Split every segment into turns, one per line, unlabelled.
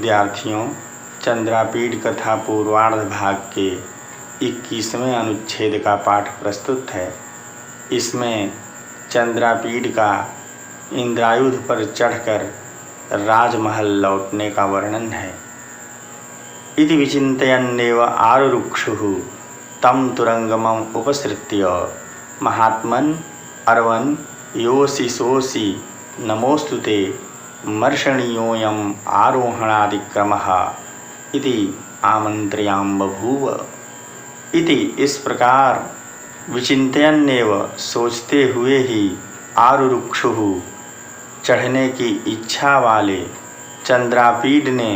विद्यार्थियों, चंद्रापीठ कथा पूर्वार्ध भाग के 21वें अनुच्छेद का पाठ प्रस्तुत है। इसमें चंद्रापीठ का इंद्रायुध पर चढ़कर राजमहल लौटने का वर्णन है। इति विचिन्तयन्नेव आरुरुक्षुः तं तुरंगमम् उपसृत्य महात्मन् अर्वन् योऽसि सोऽसि नमोस्तुते मर्षणीयोऽयम् आरोहणादिक्रमः इति आमन्त्र्यां बभूव। इति इस प्रकार विचिन्तयन्नेव सोचते हुए ही आरुरुक्षुः चढ़ने की इच्छा वाले चंद्रापीठ ने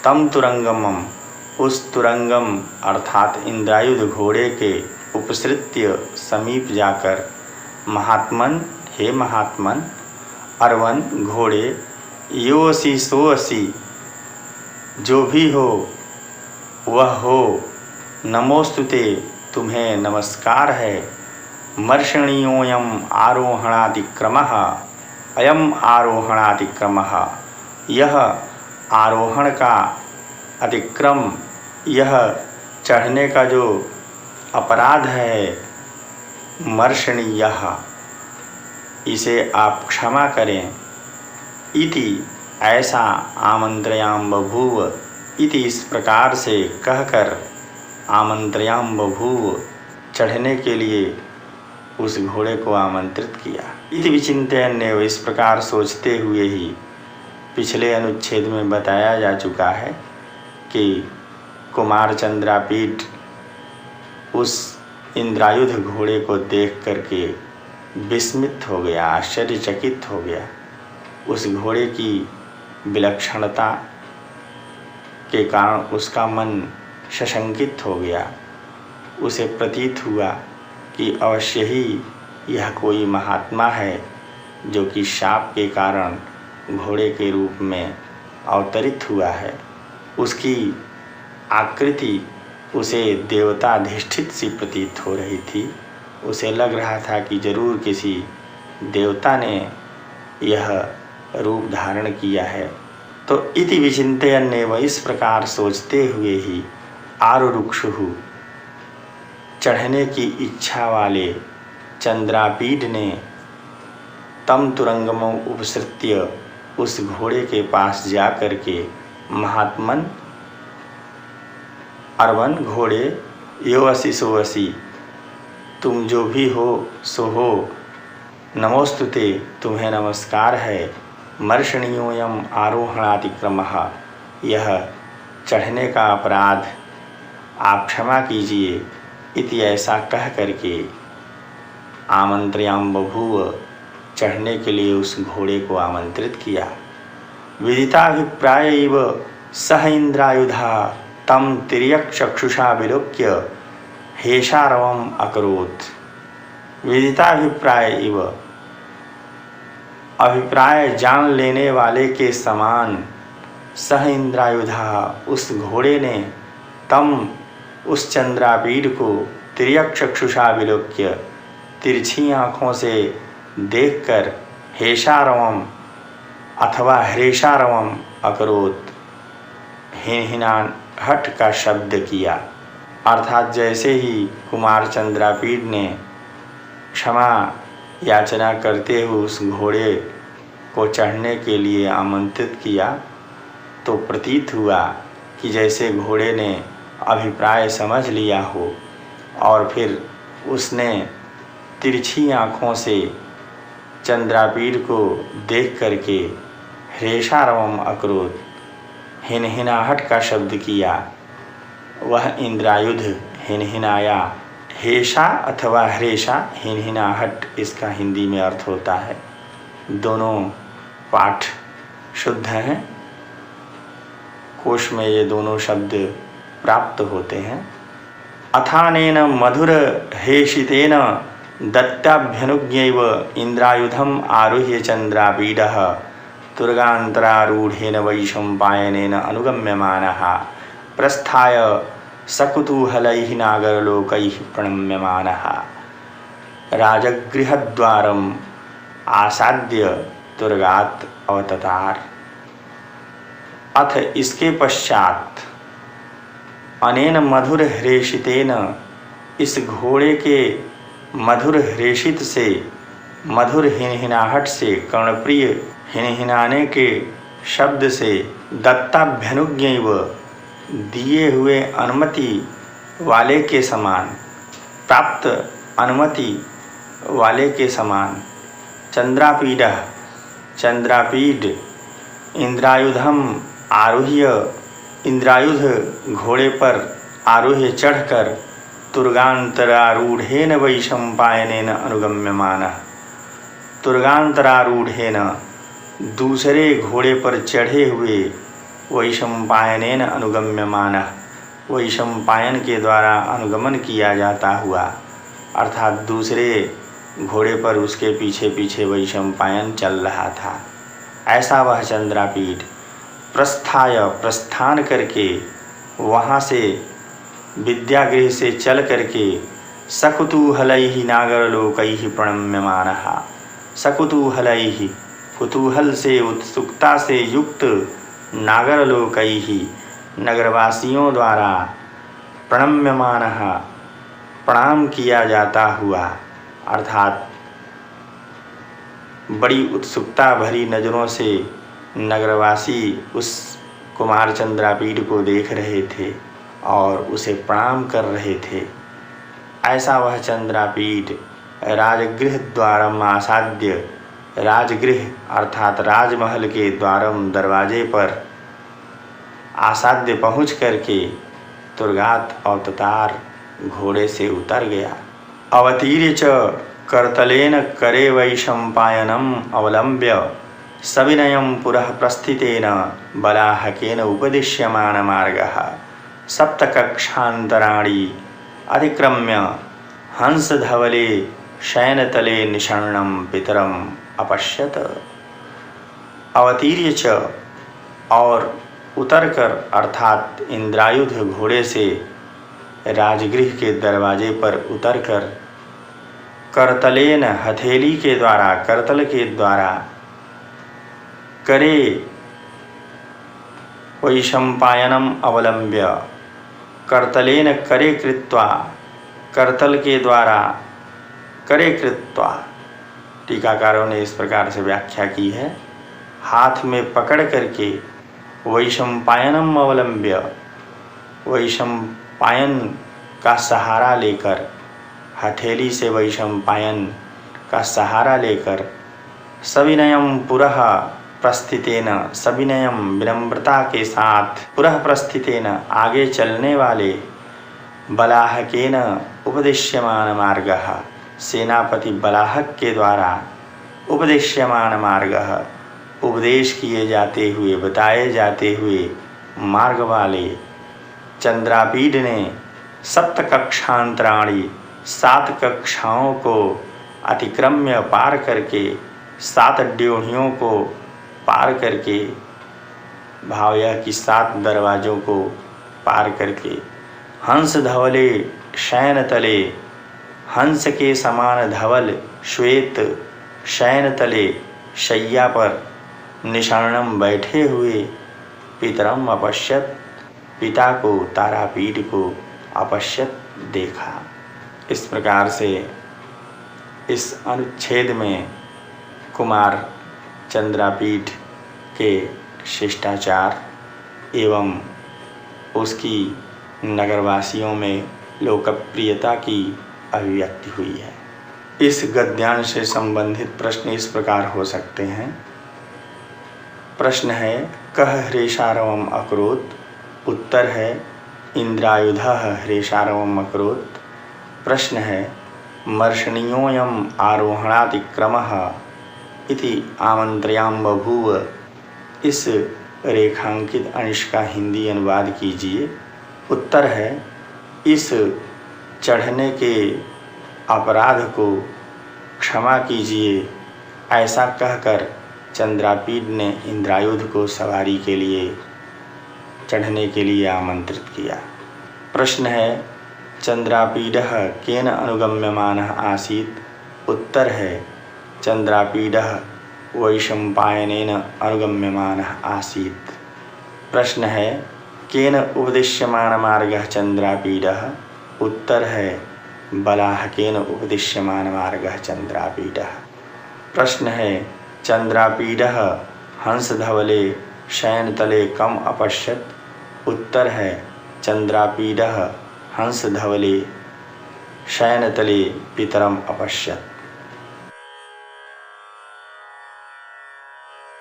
तम तुरंगमम उस तुरंगम अर्थात इंद्रायुध घोड़े के उपसृत्य समीप जाकर महात्मन हे महात्मन अर्वन घोड़े योऽसि सोऽसि जो भी हो वह हो नमोस्तुते तुम्हें नमस्कार है मर्षणीयोऽयम् आरोहणादिक्रमः अयम आरोहणादिक्रमः यह आरोहण का अतिक्रम यह चढ़ने का जो अपराध है मर्षणीयः इसे आप क्षमा करें। इति ऐसा आमंत्रयाम बभूव इति इस प्रकार से कहकर आमंत्रयाम बभूव चढ़ने के लिए उस घोड़े को आमंत्रित किया। इति विचिन्तयन्नेव इस प्रकार सोचते हुए ही पिछले अनुच्छेद में बताया जा चुका है कि कुमार चंद्रापीठ उस इंद्रायुध घोड़े को देख करके विस्मित हो गया, आश्चर्यचकित हो गया। उस घोड़े की विलक्षणता के कारण उसका मन सशंकित हो गया। उसे प्रतीत हुआ कि अवश्य ही यह कोई महात्मा है जो कि शाप के कारण घोड़े के रूप में अवतरित हुआ है। उसकी आकृति उसे देवताधिष्ठित सी प्रतीत हो रही थी। उसे लग रहा था कि जरूर किसी देवता ने यह रूप धारण किया है। तो इति विचिन्तयन्नेव इस प्रकार सोचते हुए ही आरुरुक्षुः चढ़ने की इच्छा वाले चंद्रापीठ ने तम तुरंगमं उपसृत्य उस घोड़े के पास जा कर के महात्मन अर्वन घोड़े योऽसि सोऽसि तुम जो भी हो सो हो नमोस्तुते तुम्हें नमस्कार है मर्षणीयोऽयम् आरोहणादिक्रमः यह चढ़ने का अपराध आप क्षमा कीजिए। इति ऐसा कह करके आमंत्र्यां बभूव चढ़ने के लिए उस घोड़े को आमंत्रित किया। विदिताभिप्राय इव सह इंद्रायुधा तम तिर्यक्चक्षुषा विलोक्य हेशारवम् अकरोत्। विदिताभिप्राय इव अभिप्राय जान लेने वाले के समान सह इंद्रायुधा उस घोड़े ने तम उस चंद्रापीठ को तिर्यक्चक्षुषा विलोक्य तिरछी आँखों से देखकर हेशारवम् अथवा ह्रेशारवम् अकरोत् हिनहिनाहट का शब्द किया। अर्थात जैसे ही कुमार चंद्रापीठ ने क्षमा याचना करते हुए उस घोड़े को चढ़ने के लिए आमंत्रित किया तो प्रतीत हुआ कि जैसे घोड़े ने अभिप्राय समझ लिया हो और फिर उसने तिरछी आँखों से चंद्रापीठ को देख करके ह्रेशारवम् अकरोत् हिनहिनाहट का शब्द किया। वह इंद्रायुध हिनहिनाया। हेशा अथवा ह्रेशा हिनहिनाहट इसका हिंदी में अर्थ होता है। दोनों पाठ शुद्ध हैं। कोश में ये दोनों शब्द प्राप्त होते हैं। अथानेन मधुर हेषितेन दत्ताभ्यनुज्ञैव इंद्रायुधम आरुह्य चंद्रापीडः तुर्गान्तरारूढ़ेन वैशम्पायनेन अनुगम्यमानः प्रस्थाय सकुतूहलैः नागरलोकैः प्रणम्यमानः राजगृहद्वारम् आसाद्य तुर्गात् अवततार। अथ इसके पश्चात अनेन मधुर हृषितेन, इस घोड़े के मधुर हृषित से, मधुर हिनहिनाहट से, कर्णप्रिय हिनहिनाने के शब्द से, दत्ताभ्यनुज्ञैव, दिए हुए अनुमति वाले के समान, प्राप्त अनुमति वाले के समान, चंद्रापीडः, चंद्रापीड, इंद्रायुधम आरुह्य, इंद्रायुध घोड़े पर आरोह्य चढ़कर, तुर्गान्तरारूढ़ेन वैशंपायनेन अनुगम्यमानः, तुर्गान्तरारूढ़ेन, दूसरे घोड़े पर चढ़े हुए, वैशंपायनेन अनुगम्यमानः, वैशंपायन के द्वारा अनुगमन किया जाता हुआ, अर्थात दूसरे घोड़े पर उसके पीछे पीछे वैशंपायन चल रहा था। ऐसा वह चंद्रापीठ प्रस्थाय, प्रस्थान करके, वहाँ से विद्यागृह से चल करके, सकुतूहलैः नागरलोकैः प्रणम्यमानः, सकुतूहलैः, कुतूहल से, उत्सुकता से युक्त, नागरलोकैः, नगरवासियों द्वारा, प्रणम्यमानः, प्रणाम किया जाता हुआ, अर्थात बड़ी उत्सुकता भरी नज़रों से नगरवासी उस कुमार चंद्रापीठ को देख रहे थे और उसे प्रणाम कर रहे थे। ऐसा वह चंद्रापीठ राजगृह द्वारम आसाद्य, राजगृह अर्थात राजमहल के द्वारम, दरवाजे पर, आसाद्य पहुँच करके, तुर्गात अवतार घोड़े से उतर गया। अवतीर्य च करतलेन करे वैशंपायनम अवलंब्य, सविनयं पुरः प्रस्थितेन बलाहकेन उपदिश्यमान मार्गः, सप्तकक्षान्तराणि अतिक्रम्य हंसधवले शयनतले निषण्णं पितरम अपश्यत। अवतीर्य च, और उतरकर, अर्थात इंद्रायुध घोड़े से राजगृह के दरवाजे पर उतरकर, करतलेन, हथेली के द्वारा, करतल के द्वारा, करे वैशंपायनम अवलंब्य, करतलेन करे कृत्वा, करतल के द्वारा, करे कृत्वा, टीकाकारों ने इस प्रकार से व्याख्या की है, हाथ में पकड़ करके, वैशंपायनम अवलंब्य, वैशंपायन का सहारा लेकर, हथेली से वैशंपायन का सहारा लेकर, सविनयम पुरः प्रस्थितेन, सविनयम विनम्रता के साथ, पुरः प्रस्थितेन आगे चलने वाले, बलाहकेन उपदिश्यमान मार्गः, सेनापति बलाहक के द्वारा, उपदिश्यमान मार्गः, उपदेश किए जाते हुए, बताए जाते हुए मार्ग वाले चंद्रापीठ ने सप्तकक्षांतराणि, 7 कक्षाओं को अतिक्रम्य, पार करके, 7 ड्योढ़ियों को पार करके, भाव यह कि 7 दरवाज़ों को पार करके, हंस धवले शयन तले, हंस के समान धवल श्वेत शयन तले, शैया पर, निषण्णम बैठे हुए, पितरम अपश्यत, पिता को, तारापीठ को, अपश्यत देखा। इस प्रकार से इस अनुच्छेद में कुमार चंद्रापीठ के शिष्टाचार एवं उसकी नगरवासियों में लोकप्रियता की अभिव्यक्ति हुई है। इस गद्यांश से संबंधित प्रश्न इस प्रकार हो सकते हैं। प्रश्न है कह हृषारवम अकरोत्, उत्तर है इंद्रायुधः हृषारवम अकरोत्। प्रश्न है मर्षणीयोऽयम् आरोहणातिक्रमः इति आमन्त्र्यां बभूव। इस रेखांकित अंश का हिंदी अनुवाद कीजिए। उत्तर है इस चढ़ने के अपराध को क्षमा कीजिए, ऐसा कहकर चंद्रापीठ ने इंद्रायुध को सवारी के लिए, चढ़ने के लिए आमंत्रित किया। प्रश्न है चंद्रापीडः केन अनुगम्यमानः आसीत्। उत्तर है चंद्रापीडः वैशंपायनेन अनुगम्यमानः आसीत्। प्रश्न है केन उपदिश्यमानमार्गः चंद्रापीडः। उत्तर है बलाहकेन उपदिश्यमानमार्गः चंद्रापीडः। प्रश्न है चंद्रापीडः हंसधवले शयनतले कम अपश्यत्। उत्तर है चंद्रापीडः हंसधवले शयनतले पितरम अपश्यत्।